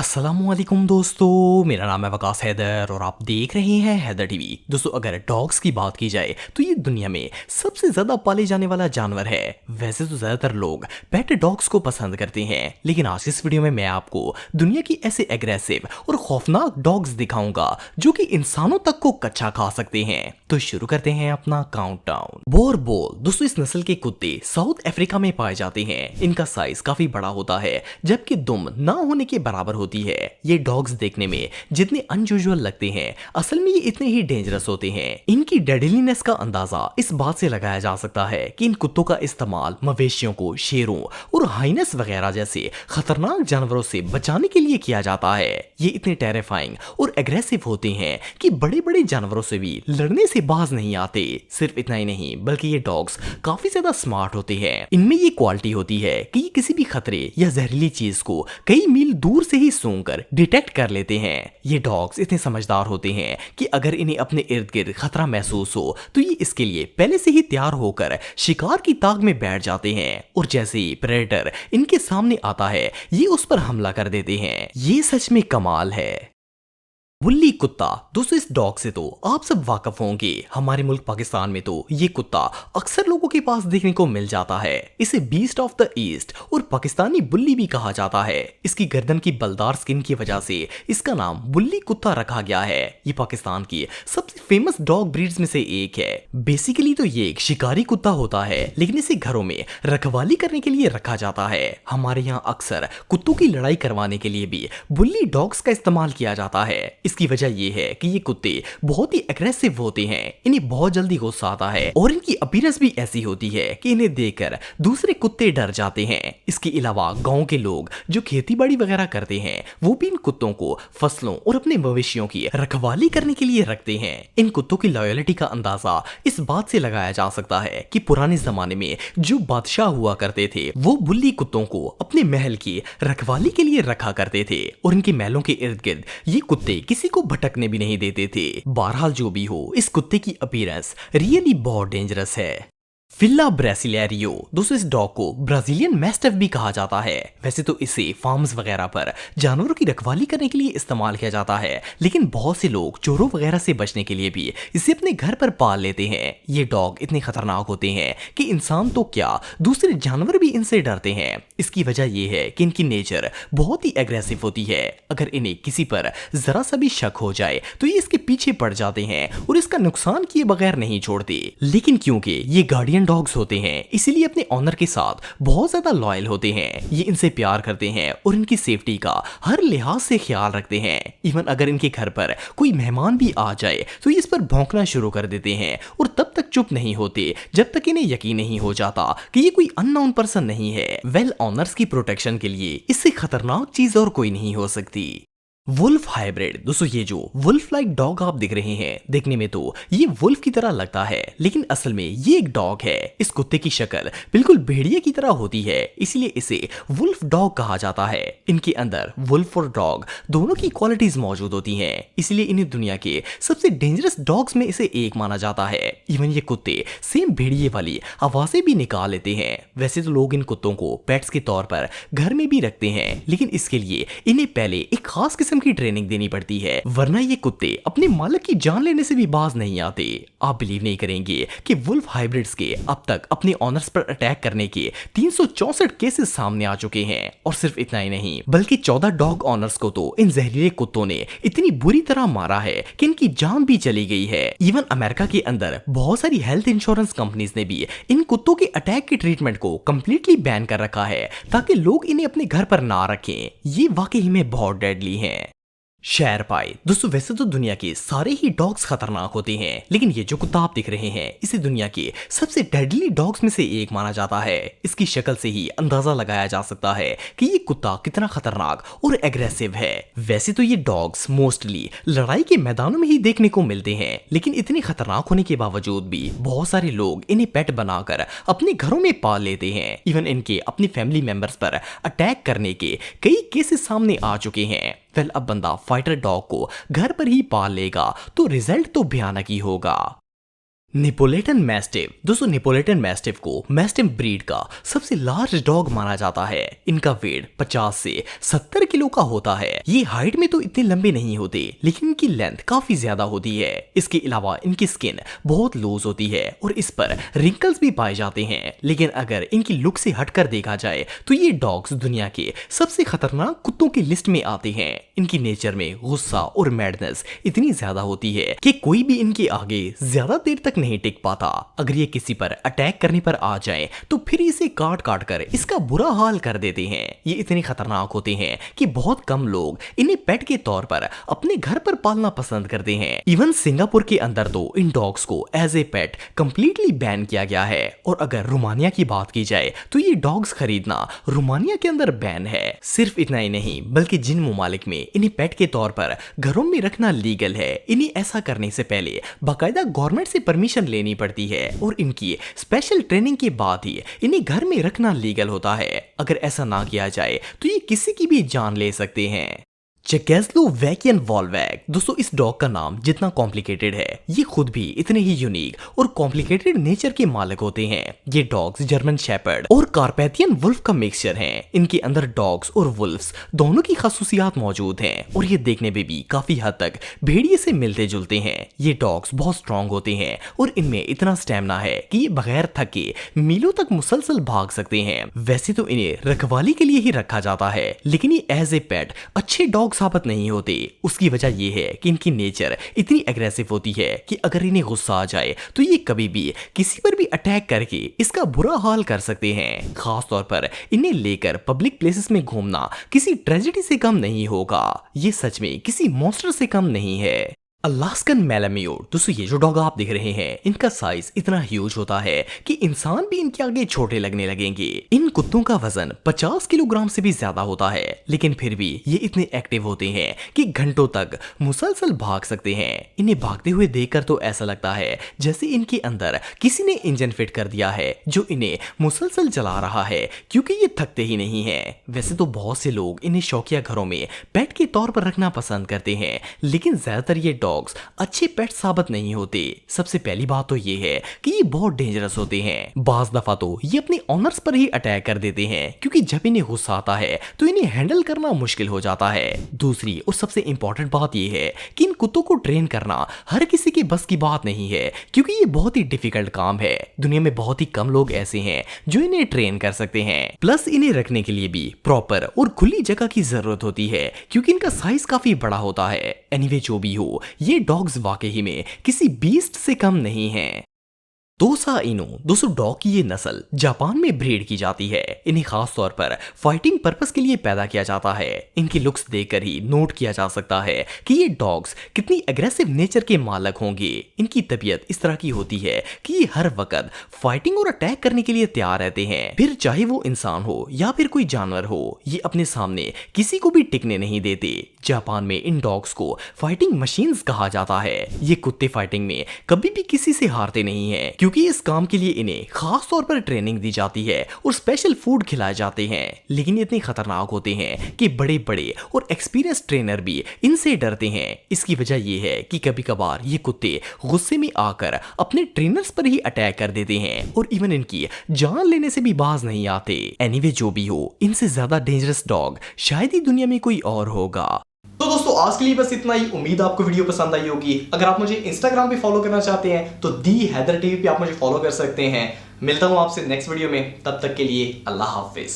अस्सलामुअलैकुम दोस्तों, मेरा नाम है वकास हैदर और आप देख रहे हैं हैदर टीवी। दोस्तों, अगर डॉग्स की बात की जाए तो ये दुनिया में सबसे ज़्यादा पाले जाने वाला जानवर है। वैसे तो ज़्यादातर लोग पेट डॉग्स को पसंद करते हैं, लेकिन आज इस वीडियो में मैं आपको दुनिया की ऐसे एग्रेसिव और खौफनाक डॉग्स दिखाऊंगा जो कि इंसानों तक को कच्चा खा सकते हैं। तो शुरू करते हैं अपना काउंटडाउन। बोरबोल दोस्तों, इस नस्ल के कुत्ते साउथ अफ्रीका में पाए जाते हैं। इनका साइज काफी बड़ा होता है, जबकि दुम ना होने के बराबर होती है। ये डॉग्स देखने में जितने अनयूजुअल लगते हैं, असल में ये इतने ही डेंजरस होते हैं। इनकी डेडलीनेस का अंदाजा इस बात से लगाया जा सकता है कि इन कुत्तों का इस्तेमाल मवेशियों को शेरों और हाइनस वगैरह जैसे खतरनाक जानवरों से बचाने के लिए किया जाता है। ये इतने टेरिफाइंग और एग्रेसिव होते हैं कि बड़े बड़े जानवरों से भी लड़ने से बाज नहीं आते। सिर्फ इतना ही नहीं, बल्कि ये डॉग्स काफी ज्यादा स्मार्ट होते हैं। इनमें ये क्वालिटी होती है कि ये किसी भी खतरे या जहरीली चीज को कई मील दूर से ही सूंघकर डिटेक्ट कर लेते हैं। ये डॉग्स इतने समझदार होते हैं कि अगर इन्हें अपने इर्द गिर्द खतरा महसूस हो तो ये इसके लिए पहले से ही तैयार होकर शिकार की ताक में बैठ जाते हैं, और जैसे ही प्रेडेटर इनके सामने आता है ये उस पर हमला कर देते हैं। ये सच में कमाल है। बुल्ली कुत्ता दोस्तों, इस डॉग से तो आप सब वाकिफ होंगे। हमारे मुल्क पाकिस्तान में तो ये कुत्ता अक्सर लोगों के पास देखने को मिल जाता है। इसे बीस्ट ऑफ द ईस्ट और पाकिस्तानी बुल्ली भी कहा जाता है। इसकी गर्दन की बलदार स्किन की वजह से इसका नाम बुल्ली कुत्ता रखा गया है। ये पाकिस्तान की सबसे फेमस डॉग ब्रीड्स में से एक है। बेसिकली तो ये एक शिकारी कुत्ता होता है, लेकिन इसे घरों में रखवाली करने के लिए रखा जाता है। हमारे यहाँ अक्सर कुत्तों की लड़ाई करवाने के लिए भी बुल्ली डॉग्स का इस्तेमाल किया जाता है। इसकी वजह यह है कि ये कुत्ते बहुत ही एग्रेसिव होते हैं। इन्हें बहुत जल्दी गुस्सा आता है और इनकी अपीयरेंस भी ऐसी होती है कि इन्हें देखकर दूसरे कुत्ते डर जाते हैं। इसके अलावा गांव के लोग जो खेतीबाड़ी वगैरह करते हैं, वो भी इन कुत्तों को फसलों और अपने मवेशियों की रखवाली करने के लिए रखते हैं। इन कुत्तों की लॉयल्टी का अंदाजा इस बात से लगाया जा सकता है कि पुराने जमाने में जो बादशाह हुआ करते थे, वो बुल्ली कुत्तों को अपने महल की रखवाली के लिए रखा करते थे, और इनके महलों के इर्द गिर्द ये कुत्ते किसी को भटकने भी नहीं देते थे। बहरहाल जो भी हो, इस कुत्ते की अपीयरेंस रियली बहुत डेंजरस है। फिल्ला ब्रासिलियरियो दोस्तों, इस डॉग को ब्राजीलियन मैस्टिफ भी कहा जाता है। वैसे तो इसे फार्म्स वगैरह पर जानवरों की रखवाली करने के लिए इस्तेमाल किया जाता है, लेकिन बहुत से लोग चोरों वगैरह से बचने के लिए भी इसे अपने घर पर पाल लेते हैं। ये डॉग इतने खतरनाक होते हैं कि इंसान तो क्या, दूसरे जानवर भी इनसे डरते हैं। इसकी वजह यह है कि इनकी नेचर बहुत ही एग्रेसिव होती है। अगर इन्हें किसी पर जरा सा भी शक हो जाए तो ये इसके पीछे पड़ जाते हैं और इसका नुकसान किए बगैर नहीं छोड़ते। लेकिन क्योंकि ये गार्डियन डॉग्स होते हैं, इसीलिए अपने ऑनर के साथ बहुत ज्यादा लॉयल होते हैं। ये इनसे प्यार करते हैं और इनकी सेफ्टी का हर लिहाज से ख्याल रखते हैं। इवन अगर इनके घर पर कोई मेहमान भी आ जाए तो ये इस पर भौंकना शुरू कर देते हैं, और तब तक चुप नहीं होते जब तक इन्हें यकीन नहीं हो जाता कि ये कोई अननोन पर्सन नहीं है। वेल, ऑनर्स की प्रोटेक्शन के लिए इससे खतरनाक चीज और कोई नहीं हो सकती। वुल्फ हाइब्रिड दोस्तों, ये जो वुल्फ लाइक डॉग आप दिख रहे हैं, देखने में तो ये वुल्फ की तरह लगता है, लेकिन असल में ये एक डॉग है। इस कुत्ते की शक्ल बिल्कुल भेड़िए की तरह होती है, इसीलिए इसे वुल्फ डॉग कहा जाता है। इनके अंदर वुल्फ और डॉग दोनों की क्वालिटीज मौजूद होती हैं, इसलिए इन्हें दुनिया के सबसे डेंजरस डॉग्स में इसे एक माना जाता है। इवन ये कुत्ते सेम भेड़िए वाली आवाजें भी निकाल लेते हैं। वैसे तो लोग इन कुत्तों को पेट्स के तौर पर घर में भी रखते हैं, लेकिन इसके लिए इन्हें पहले एक खास की ट्रेनिंग देनी पड़ती है, वरना ये कुत्ते अपने मालिक की जान लेने से भी बाज नहीं आते। आप बिलीव नहीं करेंगे कि वुल्फ हाइब्रिड्स के अब तक अपने ऑनर्स पर अटैक करने के 364 केसेस सामने आ चुके हैं। और सिर्फ इतना ही नहीं, बल्कि 14 डॉग ऑनर्स को तो इन जहरीले कुत्तों ने इतनी बुरी तरह मारा है कि इनकी जान भी चली गई है। इवन अमेरिका के अंदर बहुत सारी हेल्थ इंश्योरेंस कंपनीज ने भी इन कुत्तों के अटैक के ट्रीटमेंट को कंप्लीटली बैन कर रखा है, ताकि लोग इन्हें अपने घर पर ना रखें। ये वाकई में बहुत डेडली हैं। शेरपाई दोस्तों, वैसे तो दुनिया के सारे ही डॉग्स खतरनाक होते हैं, लेकिन ये जो कुत्ता आप दिख रहे हैं, इसे दुनिया के सबसे डेडली डॉग्स में से एक माना जाता है। इसकी शक्ल से ही अंदाजा लगाया जा सकता है कि ये कुत्ता कितना खतरनाक और एग्रेसिव है। वैसे तो ये डॉग्स मोस्टली लड़ाई के मैदानों में ही देखने को मिलते हैं, लेकिन इतने खतरनाक होने के बावजूद भी बहुत सारे लोग इन्हें पेट बनाकर अपने घरों में पाल लेते हैं। इवन इनके अपने फैमिली मेंबर्स पर अटैक करने के कई केसेस सामने आ चुके हैं। वेल, अब बंदा फाइटर डॉग को घर पर ही पाल लेगा तो रिजल्ट तो भयानक ही होगा। Neapolitan mastiff. दोस्तों नेपोलिटन मैस्टिफ को मैस्टिफ ब्रीड का सबसे लार्ज डॉग माना जाता है। इनका वेट 50 से 70 किलो का होता है। ये हाइट में तो इतने लंबे नहीं होते, लेकिन इनकी लेंथ काफी ज्यादा होती है। इसके अलावा इनकी स्किन बहुत लूज होती है और इस पर रिंकल्स भी पाए जाते हैं। लेकिन अगर इनकी लुक से हटकर देखा जाए तो ये डॉग्स दुनिया के सबसे खतरनाक कुत्तों की लिस्ट में आते हैं। इनकी नेचर में गुस्सा और मैडनेस इतनी ज्यादा होती है कि कोई भी इनके आगे ज्यादा देर तक नहीं टिक पाता। अगर ये किसी पर अटैक करने पर आ जाए तो फिर इसे काट काट कर इसका बुरा हाल कर देते हैं। ये इतने खतरनाक होते हैं कि बहुत कम लोग इन्हें पेट के तौर पर अपने घर पर पालना पसंद करते हैं। इवन सिंगापुर के अंदर तो इन डॉग्स को as a pet completely ban किया गया है। और अगर रोमानिया की बात की जाए तो ये डॉग्स खरीदना रोमानिया के अंदर बैन है। सिर्फ इतना ही नहीं, बल्कि जिन ममालिक में इन्हें पेट के तौर पर घरों में रखना लीगल है, इन्हें ऐसा करने से पहले बाकायदा गवर्नमेंट से परमिशन लेनी पड़ती है और इनकी स्पेशल ट्रेनिंग के बाद ही इन्हें घर में रखना लीगल होता है। अगर ऐसा ना किया जाए तो ये किसी की भी जान ले सकते हैं। चेकोस्लोवाकियन वॉल्वैग। दोस्तों इस डॉग का नाम जितना कॉम्प्लिकेटेड है, ये खुद भी इतने ही यूनिक और कॉम्प्लिकेटेड नेचर के मालिक होते हैं। ये डॉग्स जर्मन शेपर्ड और कारपैथियन वुल्फ का मिक्सचर हैं। इनके अंदर डॉग्स और वुल्फ्स दोनों की खासूसियात मौजूद हैं और ये देखने में भी काफी हद तक भेड़िए से मिलते जुलते हैं। ये डॉग्स बहुत स्ट्रांग होते हैं और इनमें इतना स्टैमिना है कि ये बगैर थके मीलों तक मुसलसल भाग सकते हैं। वैसे तो इन्हें रखवाली के लिए ही रखा जाता है, लेकिन ये एज ए पेट अच्छे डॉग साबित नहीं होते। उसकी वजह यह है कि इनकी नेचर इतनी एग्रेसिव होती है कि अगर इन्हें गुस्सा आ जाए तो ये कभी भी किसी पर भी अटैक करके इसका बुरा हाल कर सकते हैं। खास तौर पर इन्हें लेकर पब्लिक प्लेसेस में घूमना किसी ट्रेजेडी से कम नहीं होगा। ये सच में किसी मॉन्स्टर से कम नहीं है। Alaskan malamute. दोस्तों ये जो डॉग आप देख रहे हैं, इनका साइज इतना ह्यूज होता है कि इंसान भी इनके आगे छोटे लगने लगेंगे। इन कुत्तों का वजन 50 किलोग्राम से भी ज्यादा होता है, लेकिन फिर भी ये इतने एक्टिव होते हैं कि घंटों तक मुसलसल भाग सकते हैं। इन्हें भागते हुए देखकर तो ऐसा लगता है जैसे इनके अंदर किसी ने इंजन फिट कर दिया है जो इन्हें मुसलसल चला रहा है, क्योंकि ये थकते ही नहीं है। वैसे तो बहुत से लोग इन्हें शौकिया घरों में पेट के तौर पर रखना पसंद करते हैं, लेकिन ज्यादातर ये डॉग्स अच्छे पेट साबित नहीं होते। सबसे पहली बात तो ये है कि ये बहुत डेंजरस होते हैं। बाज दफा तो ये अपने ऑनर्स पर ही अटैक कर देते हैं, क्योंकि जब इन्हें गुस्सा आता है तो इन्हें हैंडल करना मुश्किल हो जाता है। दूसरी और सबसे इंपॉर्टेंट बात यह है कि इन कुत्तों को ट्रेन करना हर किसी के बस की बात नहीं है, क्योंकि ये बहुत ही डिफिकल्ट काम है। दुनिया में बहुत ही कम लोग ऐसे हैं जो इन्हें ट्रेन कर सकते हैं। प्लस इन्हें रखने के लिए भी प्रॉपर और खुली जगह की जरूरत होती है, क्योंकि इनका साइज काफी बड़ा होता है। एनीवे जो भी हो, ये डॉग्स वाकई में किसी बीस्ट से कम नहीं हैं। तोसा इनु। दोस्तों डॉग की ये नस्ल जापान में ब्रीड की जाती है। इन्हें खास तौर पर फाइटिंग पर्पस के लिए पैदा किया जाता है। इनकी लुक्स देखकर ही नोट किया जा सकता है कि ये डॉग्स कितनी एग्रेसिव नेचर के मालिक होंगे। इनकी तबीयत इस तरह की होती है कि ये हर वक्त फाइटिंग और अटैक करने के लिए तैयार रहते हैं, फिर चाहे वो इंसान हो या फिर कोई जानवर हो। ये अपने सामने किसी को भी टिकने नहीं देते। जापान में इन डॉग्स को फाइटिंग मशीन्स कहा जाता है। ये कुत्ते फाइटिंग में कभी भी किसी से हारते नहीं है, क्योंकि इस काम के लिए इन्हें खास तौर पर ट्रेनिंग दी जाती है और स्पेशल फूड खिलाए जाते हैं। लेकिन इतने खतरनाक होते हैं कि बड़े बड़े और एक्सपीरियंस ट्रेनर भी इनसे डरते हैं। इसकी वजह यह है कि कभी कभार ये कुत्ते गुस्से में आकर अपने ट्रेनर्स पर ही अटैक कर देते हैं और इवन इनकी जान लेने से भी बाज नहीं आते। एनीवे जो भी हो, इनसे ज्यादा डेंजरस डॉग शायद ही दुनिया में कोई और होगा। तो दोस्तों आज के लिए बस इतना ही। उम्मीद आपको वीडियो पसंद आई होगी। अगर आप मुझे इंस्टाग्राम पे फॉलो करना चाहते हैं तो दी हैदर टीवी पे आप मुझे फॉलो कर सकते हैं। मिलता हूं आपसे नेक्स्ट वीडियो में, तब तक के लिए अल्लाह हाफिज।